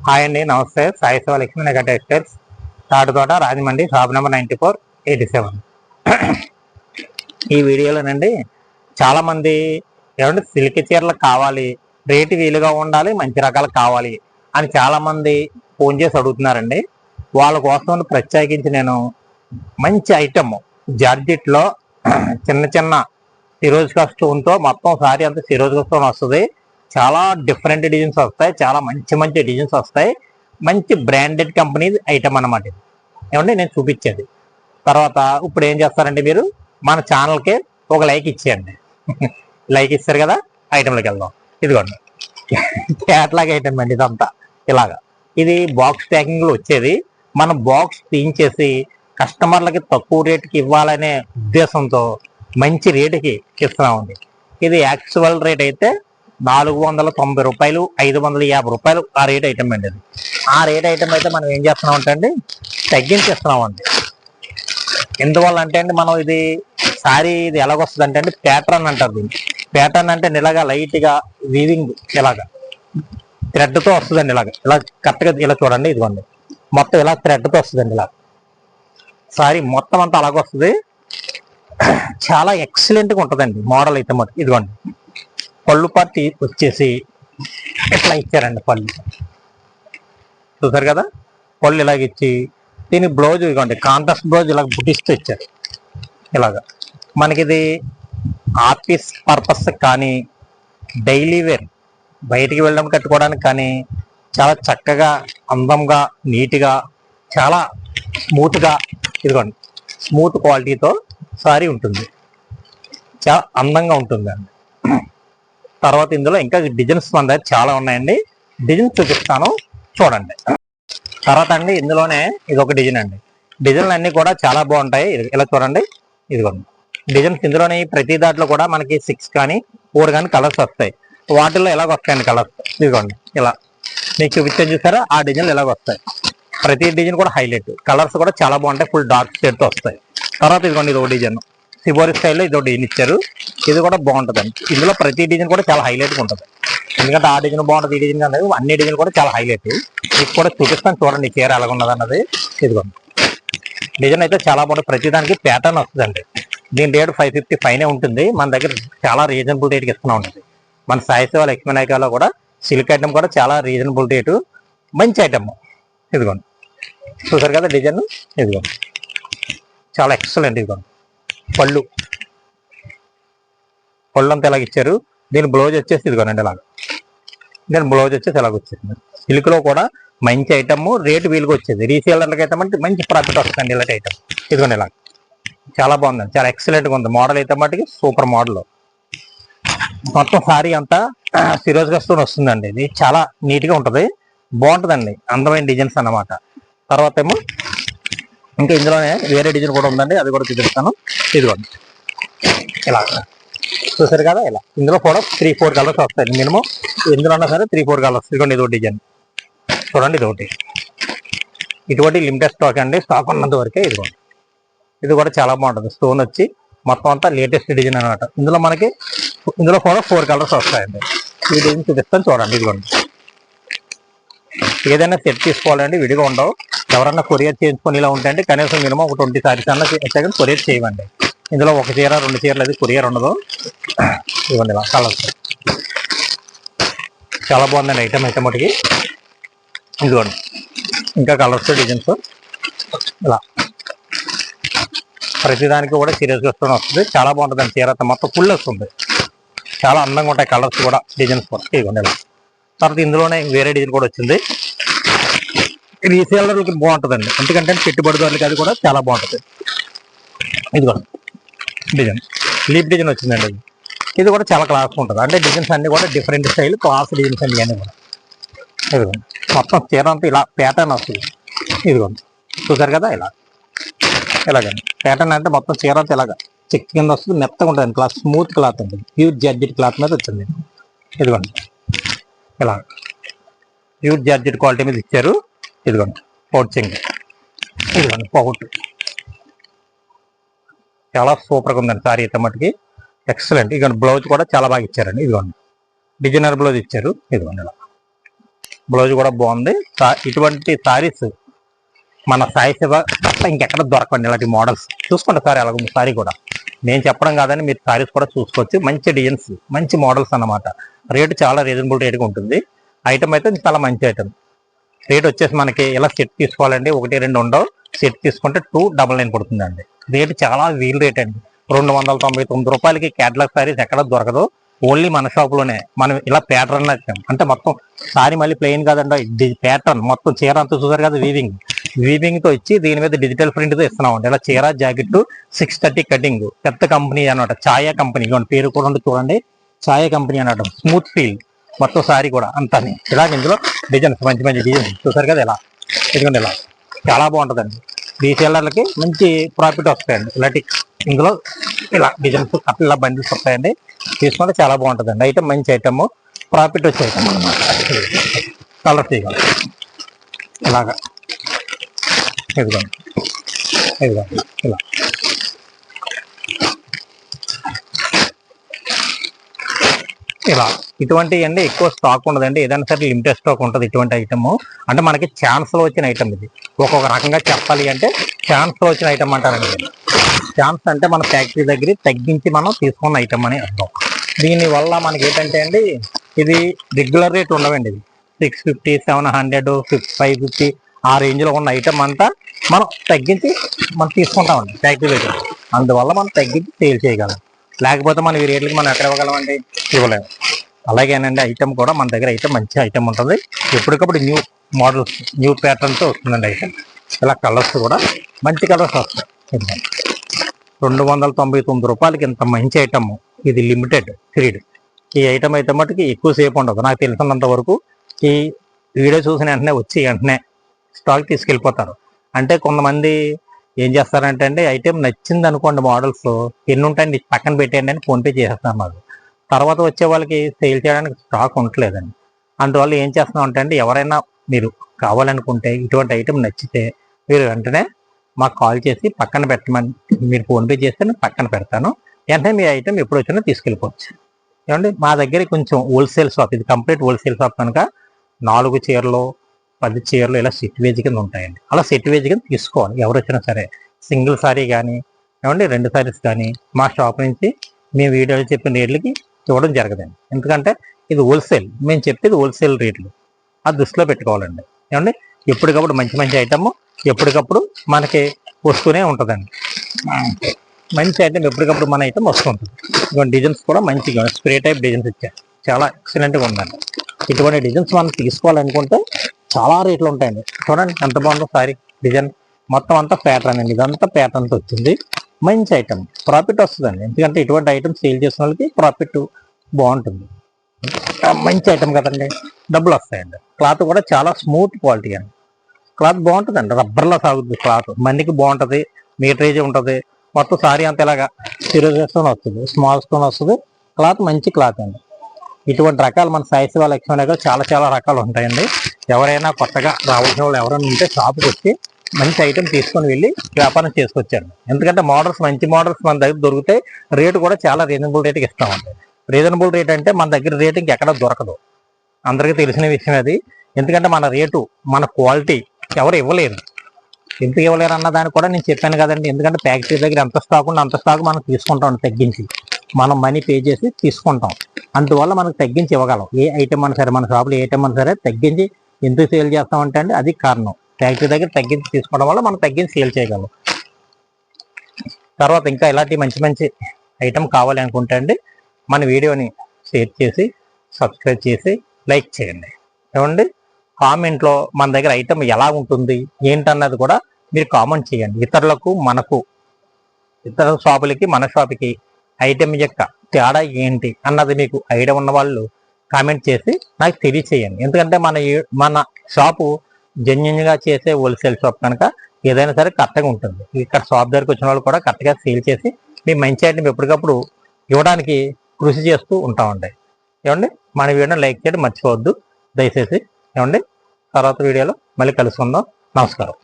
Hi అండి, నమస్తే. Sai Shiva Lakshmi Nagar textiles, Tatithota, Rajahmundry, shop number 9487. ఈ వీడియోలోనండి చాలామంది ఏమంటే సిల్క్ చీరలు కావాలి, రేటు వీలుగా ఉండాలి, మంచి రకాలు కావాలి అని చాలామంది ఫోన్ చేసి అడుగుతున్నారండి. వాళ్ళ కోసం ప్రత్యేకించి నేను మంచి ఐటమ్ జార్జెట్లో చిన్న చిన్న సిరోజ్కా స్టోన్తో మొత్తం సారీ అంతా సిరోజ్కా స్టోన్ వస్తుంది. చాలా డిఫరెంట్ డిజైన్స్ వస్తాయి, చాలా మంచి మంచి డిజైన్స్ వస్తాయి. మంచి బ్రాండెడ్ కంపెనీ ఐటమ్ అన్నమాట. ఏమంటే నేను చూపించేది తర్వాత ఇప్పుడు ఏం చేస్తారంటే మీరు మన ఛానల్కి ఒక లైక్ ఇచ్చేయండి. లైక్ ఇస్తారు కదా, ఐటెంలోకి వెళ్దాం. ఇదిగోండి క్యాట్లాగ్ ఐటమ్ అండి ఇదంతా. ఇలాగా ఇది బాక్స్ ప్యాకింగ్లో వచ్చేది. మనం బాక్స్ తీయించేసి కస్టమర్లకి తక్కువ రేటుకి ఇవ్వాలనే ఉద్దేశంతో మంచి రేటుకి ఇస్తున్నామండి. ఇది యాక్చువల్ రేట్ అయితే 490 రూపాయలు, 550 రూపాయలు ఆ రేట్ ఐటమ్ అండి. అది ఆ రేట్ ఐటమ్ అయితే మనం ఏం చేస్తున్నాం అంటే అండి తగ్గించేస్తున్నామండి. ఎందువల్ల అంటే అండి మనం ఇది సారీ ఇది ఎలాగొస్తుంది అంటే అండి ప్యాటర్న్ అంటారు దీన్ని. ప్యాటర్న్ అంటే ఇలాగా లైట్గా వీవింగ్ ఇలాగా థ్రెడ్తో వస్తుందండి. ఇలా కరెక్ట్గా ఇలా చూడండి. ఇదిగోండి మొత్తం ఇలా థ్రెడ్తో వస్తుందండి. ఇలా సారీ మొత్తం అంతా అలాగొస్తుంది. చాలా ఎక్సలెంట్గా ఉంటుందండి మోడల్ అయితే మొత్తం. ఇదిగోండి పళ్ళు పార్టీ వచ్చేసి ఇట్లా ఇచ్చారండి. పళ్ళు చూసారు కదా, పళ్ళు ఇలాగ ఇచ్చి దీని బ్లౌజ్ ఇవ్వండి కాంట్రాస్ట్ బ్లౌజ్ ఇలాగ బుటిస్తూ ఇచ్చారు. ఇలాగా మనకి ఇది ఆఫీస్ పర్పస్ కానీ డైలీ వేర్ బయటికి వెళ్ళడం కట్టుకోవడానికి కానీ చాలా చక్కగా అందంగా నీట్గా చాలా స్మూత్గా ఇదిగోండి స్మూత్ క్వాలిటీతో సారీ ఉంటుంది. చాలా అందంగా ఉంటుందండి. తర్వాత ఇందులో ఇంకా డిజైన్స్ మన దగ్గర చాలా ఉన్నాయండి. డిజైన్స్ చూపిస్తాను చూడండి. తర్వాత అండి ఇందులోనే ఇది ఒక డిజైన్ అండి. డిజైన్లు అన్నీ కూడా చాలా బాగుంటాయి. ఇలా చూడండి. ఇదిగోండి డిజైన్స్ ఇందులోనే ప్రతి దాంట్లో కూడా మనకి 6 కానీ 4 కానీ కలర్స్ వస్తాయి. వాటిల్లో ఎలాగ వస్తాయండి కలర్స్. ఇదిగోండి ఇలా మీకు చూపించాను చూసారా, ఆ డిజైన్లు ఎలాగ వస్తాయి. ప్రతి డిజైన్ కూడా హైలైట్, కలర్స్ కూడా చాలా బాగుంటాయి. ఫుల్ డార్క్ షేడ్తో వస్తాయి. తర్వాత ఇదిగోండి ఇది ఒక డిజైన్ సిబోరి స్టైల్లో ఇది ఒక డిజైన్ ఇచ్చారు. ఇది కూడా బాగుంటుందండి. ఇందులో ప్రతి డిజైన్ కూడా చాలా హైలైట్గా ఉంటుంది. ఎందుకంటే ఆ డిజైన్ బాగుంటుంది, ఈ డిజైన్ అనేది అన్ని డిజైన్ కూడా చాలా హైలైట్. మీకు కూడా చూపిస్తాను చూడండి చీర ఎలాగ ఉన్నది అన్నది. ఇదిగోండి డిజైన్ అయితే చాలా బాగుంటుంది. ప్రతిదానికి ప్యాటర్న్ వస్తుందండి. దీని రేటు 550 పైనే ఉంటుంది. మన దగ్గర చాలా రీజనబుల్ రేట్కి ఇస్తున్నా ఉంటుంది. మన సాయి శివ లక్ష్మీ నాయకలో కూడా సిల్క్ ఐటమ్ కూడా చాలా రీజనబుల్ రేటు, మంచి ఐటమ్. ఇదిగోండి చూసారు కదా డిజైన్. ఇదిగోండి చాలా ఎక్సలెంట్. ఇదిగోండి పళ్ళు అంతా ఎలాగ ఇచ్చారు. దీని బ్లౌజ్ వచ్చేసి ఇదిగోనండి ఇలాగ. దీని బ్లౌజ్ వచ్చేసి ఎలాగ వచ్చేసింది. సిల్క్లో కూడా మంచి ఐటమ్, రేటు వీలుగా వచ్చేది. రీసేలర్లకి అయితే మంచి ప్రాఫిట్ వస్తుందండి ఇలాంటి ఐటమ్. ఇదిగోండి ఇలా చాలా బాగుందండి, చాలా ఎక్సలెంట్గా ఉంది. మోడల్ అయితే మటుకి సూపర్ మోడల్. మొత్తం సారీ అంతా సిరోజ్గా స్టోన్ వస్తుందండి. ఇది చాలా నీట్గా ఉంటుంది, బాగుంటుందండి. అందమైన డిజైన్స్ అన్నమాట. తర్వాత ఏమో ఇంకా ఇందులోనే వేరే డిజైన్ కూడా ఉందండి, అది కూడా చూపిస్తాను. ఇదిగోండి ఇలా చూసారు కదా. ఇలా ఇందులో కూడా 3-4 కలర్స్ వస్తాయి మినిమం. ఎందులో ఉన్నా సరే 3-4 కలర్స్. ఇదిగోండి ఇది డిజైన్ చూడండి. ఇదొకటి ఇటువంటి లిమిటెడ్ స్టాక్ అండి, స్టాక్ ఉన్నంత వరకే. ఇదిగోండి ఇది కూడా చాలా బాగుంటుంది. స్టోన్ వచ్చి మొత్తం అంతా లేటెస్ట్ డిజైన్ అనమాట. ఇందులో కూడా 4 కలర్స్ వస్తాయండి. ఈ డిజైన్ చూపిస్తాను చూడండి. ఇదిగోండి ఏదైనా సెట్ తీసుకోవాలండి, విడిగా ఉండవు. ఎవరన్నా కొరియర్ చేయించుకొని ఇలా ఉంటాయంటే కనీసం మినిమం ఒక 20 సారీస్ అన్న సెకండ్ కొరియర్ చేయమండి. ఇందులో 1 చీర 2 చీరలు అది కొరియర్ ఉండదు. ఇవ్వండి ఇలా కలర్స్ చాలా బాగుందండి ఐటమ్ అయితే మటుకి. ఇదిగోండి ఇంకా కలర్స్ డిజైన్స్ ఇలా ప్రతిదానికి కూడా సీరియస్గా వస్తుంది. చాలా బాగుంటుందండి చీర మొత్తం ఫుల్ వస్తుంది. చాలా అందంగా ఉంటాయి కలర్స్ కూడా, డిజైన్స్ కూడా. ఇదిగోండి ఇలా. తర్వాత ఇందులోనే వేరే డిజైన్ కూడా వచ్చింది. రీసేలర్లకి బాగుంటుందండి, ఎందుకంటే పెట్టుబడిదారులకి అది కూడా చాలా బాగుంటుంది. ఇదిగోండి డిజైన్ లీప్ డిజైన్ వచ్చిందండి. ఇది కూడా చాలా క్లాస్ ఉంటుంది. అంటే డిజైన్స్ అన్ని కూడా డిఫరెంట్ స్టైల్ క్లాస్ డిజైన్స్ అన్ని అన్నీ కూడా. ఇదిగోండి మొత్తం చీర అంతా ఇలా ప్యాటర్న్ వస్తుంది. ఇదిగోండి చూసారు కదా ఇలా. ఇలాగండి ప్యాటర్న్ అంటే మొత్తం చీర అంతా ఇలాగా చెక్ కింద వస్తుంది, మెత్తగా ఉంటుంది. క్లాత్ స్మూత్ క్లాత్ ఉంటుంది, ప్యూర్ జార్జెట్ క్లాత్ మీద వచ్చింది. ఇదిగోండి ఇలా ప్యూర్ జార్జెట్ క్వాలిటీ మీద ఇచ్చారు. ఇదిగోండి పౌచింగ్. ఇదిగోండి పౌట్ చాలా సూపర్గా ఉందండి సారీ అయితే మటుకి ఎక్సలెంట్. ఇదిగోండి బ్లౌజ్ కూడా చాలా బాగా ఇచ్చారండి. ఇదిగోండి డిజైనర్ బ్లౌజ్ ఇచ్చారు. ఇదిగోండి ఇలా బ్లౌజ్ కూడా బాగుంది. ఇటువంటి సారీస్ మన సాయి సేవ తప్ప ఇంకెక్కడ దొరకండి. ఇలాంటి మోడల్స్ చూసుకోండి సార్. ఎలాగ సారీ కూడా నేను చెప్పడం కాదని మీరు సారీస్ కూడా చూసుకోవచ్చు. మంచి డిజైన్స్, మంచి మోడల్స్ అన్నమాట. రేటు చాలా రీజనబుల్ రేట్గా ఉంటుంది. ఐటమ్ అయితే చాలా మంచి ఐటమ్. రేట్ వచ్చేసి మనకి ఇలా సెట్ తీసుకోవాలండి, 1, 2 ఉండవు. సెట్ తీసుకుంటే 299 పడుతుందండి. రేటు చాలా వీల్ రేట్ అండి. 299 రూపాయలకి క్యాటలాగ్ సారీస్ ఎక్కడ దొరకదు. ఓన్లీ మన షాప్లోనే. మనం ఇలా ప్యాటర్న్ అంటే మొత్తం సారీ మళ్ళీ ప్లెయిన్ కాదండి, ప్యాటర్న్ మొత్తం చీర అంతా చూసారు కదా, వీవింగ్ తో ఇచ్చి దీని మీద డిజిటల్ ప్రింట్ తో ఇస్తున్నామండి. ఇలా చీర జాకెట్ 630 కటింగ్. పెద్ద కంపెనీ అనమాట, ఛాయా కంపెనీ. పేరు కూడా చూడండి, ఛాయా కంపెనీ అనమాట. స్మూత్ ఫీల్ మొత్తం సారీ కూడా అంతా. ఇలా ఇందులో డిజైన్స్ మంచి మంచి డిజైన్స్ చూసారు కదా, ఇలా ఇదిగోండి. ఇలా చాలా బాగుంటుందండి. రీసేలర్లకి మంచి ప్రాఫిట్ వస్తాయండి. ఇలాంటి ఇందులో ఇలా డిజైన్స్ ఇలా బండిల్స్ వస్తాయండి. తీసుకుంటే చాలా బాగుంటుందండి. ఐటమ్ మంచి ఐటమ్, ప్రాఫిట్ వచ్చే ఐటమ్ అనమాట. కలర్ తీయాలి ఇలాగా, ఇదిగోండి ఇదిగోండి ఇలా. ఇలా ఇటువంటివి అండి ఎక్కువ స్టాక్ ఉండదండి. ఏదైనా సరే లిమిటెడ్ స్టాక్ ఉంటుంది ఇటువంటి ఐటమ్. అంటే మనకి ఛాన్స్ లో వచ్చిన ఐటమ్ ఇది. ఒక్కొక్క రకంగా చెప్పాలి అంటే ఛాన్స్ లో వచ్చిన ఐటమ్ అంటారండి. ఛాన్స్ అంటే మన ఫ్యాక్టరీ దగ్గర తగ్గించి మనం తీసుకున్న ఐటమ్ అని అర్థం. దీనివల్ల మనకి ఏంటంటే అండి, ఇది రెగ్యులర్ రేట్ ఉండవండి. ఇది 650, 700, 550 ఆ రేంజ్ లో ఉన్న ఐటమ్ అంతా మనం తగ్గించి మనం తీసుకుంటామండి ఫ్యాక్టరీ దగ్గర. అందువల్ల మనం తగ్గించి సేల్ చేయగలం. లేకపోతే మనం ఈ రేట్లకి మనం ఎక్కడ ఇవ్వగలమండి, ఇవ్వలేము. అలాగేనండి ఐటమ్ కూడా మన దగ్గర అయితే మంచి ఐటమ్ ఉంటుంది. ఎప్పటికప్పుడు న్యూ మోడల్స్, న్యూ ప్యాటర్న్తో వస్తుందండి ఐటమ్. ఇలా కలర్స్ కూడా మంచి కలర్స్ వస్తాయి. 299 రూపాయలకి ఇంత మంచి ఐటమ్. ఇది లిమిటెడ్ పీరియడ్. ఈ ఐటమ్ అయితే మటుకి ఎక్కువసేపు ఉండదు. నాకు తెలిసినంత వరకు ఈ వీడియో చూసిన వెంటనే స్టాక్ తీసుకెళ్ళిపోతారు. అంటే కొంతమంది ఏం చేస్తారంటే అండి, ఐటమ్ నచ్చింది అనుకోండి, మోడల్స్ ఎన్ని ఉంటాయండి పక్కన పెట్టేయండి అని ఫోన్పే చేసేస్తారు మాకు. తర్వాత వచ్చే వాళ్ళకి సేల్ చేయడానికి స్టాక్ ఉండట్లేదండి. అందువల్ల ఏం చేస్తున్నాం అంటే అండి, ఎవరైనా మీరు కావాలనుకుంటే ఇటువంటి ఐటమ్ నచ్చితే మీరు వెంటనే మాకు కాల్ చేసి పక్కన పెట్టమని మీరు ఫోన్పే చేస్తే నేను పక్కన పెడతాను. వెంటనే మీ ఐటమ్ ఎప్పుడు వచ్చినా తీసుకెళ్ళిపోవచ్చు. ఏమండి మా దగ్గర కొంచెం హోల్సేల్ షాప్, ఇది కంప్లీట్ హోల్సేల్ షాప్ కనుక 4 చీరలు 10 చీరలు ఇలా సెట్ వేజ్ కింద ఉంటాయండి. అలా సెట్ వేజ్ కింద తీసుకోవాలి ఎవరు వచ్చినా సరే. సింగిల్ సారీ కానీ ఏమండి 2 సారీస్ కానీ మా షాప్ నుంచి మేము వీడియోలు చెప్పిన రేట్లకి ఇవ్వడం జరగదండి. ఎందుకంటే ఇది హోల్సేల్, మేము చెప్పేది హోల్సేల్ రేట్లు. అది దృష్టిలో పెట్టుకోవాలండి. ఏమండి ఎప్పటికప్పుడు మంచి మంచి ఐటమ్ ఎప్పటికప్పుడు మనకి వస్తూనే ఉంటుందండి. మంచి ఐటమ్ ఎప్పటికప్పుడు మన ఐటమ్ వస్తుంటుంది. ఇటువంటి డిజైన్స్ కూడా మంచిగా స్ప్రే టైప్ డిజైన్స్ ఇచ్చారు, చాలా ఎక్సలెంట్గా ఉందండి. ఇటువంటి డిజైన్స్ మనం తీసుకోవాలనుకుంటే చాలా రేట్లు ఉంటాయండి. చూడండి ఎంత బాగుందో సారీ డిజైన్. మొత్తం అంతా ప్యాటర్న్ అండి, ఇదంతా ప్యాటర్న్తో వచ్చింది. మంచి ఐటమ్, ప్రాఫిట్ వస్తుందండి. ఎందుకంటే ఇటువంటి ఐటమ్ సేల్ చేసిన వాళ్ళకి ప్రాఫిట్ బాగుంటుంది. మంచి ఐటమ్ కదండి, డబ్బులు వస్తాయండి. క్లాత్ కూడా చాలా స్మూత్ క్వాలిటీ అండి. క్లాత్ బాగుంటుందండి, రబ్బర్లా సాగుతుంది క్లాత్. మన్నికి బాగుంటుంది, మీటరేజ్ ఉంటుంది. మొత్తం సారీ అంతా ఇలాగా సిరోజా స్టోన్ వస్తుంది, స్మాల్ స్టోన్ వస్తుంది. క్లాత్ మంచి క్లాత్ అండి. ఇటువంటి రకాలు మన సాయి సేవ లక్ష్మీ దగ్గర చాలా రకాలు ఉంటాయండి. ఎవరైనా కొత్తగా రావాల్సిన వాళ్ళు ఎవరైనా ఉంటే షాప్కి వచ్చి మంచి ఐటమ్ తీసుకొని వెళ్ళి వ్యాపారం చేసుకొచ్చారు. ఎందుకంటే మోడల్స్, మంచి మోడల్స్ మన దగ్గర దొరికితే రేటు కూడా చాలా రీజనబుల్ రేట్కి ఇస్తామండి. రీజనబుల్ రేట్ అంటే మన దగ్గర రేటు ఇంకెక్కడ దొరకదు, అందరికీ తెలిసిన విషయం అది. ఎందుకంటే మన రేటు, మన క్వాలిటీ ఎవరు ఇవ్వలేరు. ఎందుకు ఇవ్వలేరు అన్న దాన్ని కూడా నేను చెప్పాను కదండి. ఎందుకంటే ఫ్యాక్టరీ దగ్గర ఎంత స్టాక్ ఉందో అంత స్టాక్ మనం తీసుకుంటాం తగ్గించి. మనం మనీ పే చేసి తీసుకుంటాం. అందువల్ల మనకు తగ్గించి ఇవ్వగలం. ఏ ఐటమ్ అన్నా సరే, మన షాప్లో ఏ ఐటమ్ అన్నా సరే తగ్గించి ఎందుకు సేల్ చేస్తామంటే అండి అది కారణం. ఫ్యాక్టరీ దగ్గర తగ్గించి తీసుకోవడం వల్ల మనం తగ్గించి సేల్ చేయగలం. తర్వాత ఇంకా ఇలాంటి మంచి మంచి ఐటమ్ కావాలి అనుకుంటే అండి మన వీడియోని షేర్ చేసి సబ్స్క్రైబ్ చేసి లైక్ చేయండి. ఏమండి కామెంట్లో మన దగ్గర ఐటమ్ ఎలా ఉంటుంది ఏంటన్నది కూడా మీరు కామెంట్ చేయండి. ఇతరులకు, మనకు, ఇతర షాపులకి మన షాపుకి ఐటమ్ యొక్క తేడా ఏంటి అన్నది మీకు ఐడియా ఉన్న వాళ్ళు కామెంట్ చేసి నాకు తెలియచేయండి. ఎందుకంటే మన షాపు జెన్యున్గా చేసే హోల్సేల్ షాప్ కనుక ఏదైనా సరే కరెక్ట్గా ఉంటుంది. ఇక్కడ షాప్ దగ్గరికి వచ్చిన వాళ్ళు కూడా కరెక్ట్గా సేల్ చేసి మీ మంచి ఐటమ్ ఎప్పటికప్పుడు ఇవ్వడానికి కృషి చేస్తూ ఉంటామండి. ఏమండి మన వీడియోని లైక్ చేయడం మర్చిపోవద్దు దయచేసి. ఏమండి తర్వాత వీడియోలో మళ్ళీ కలుసుకుందాం. నమస్కారం.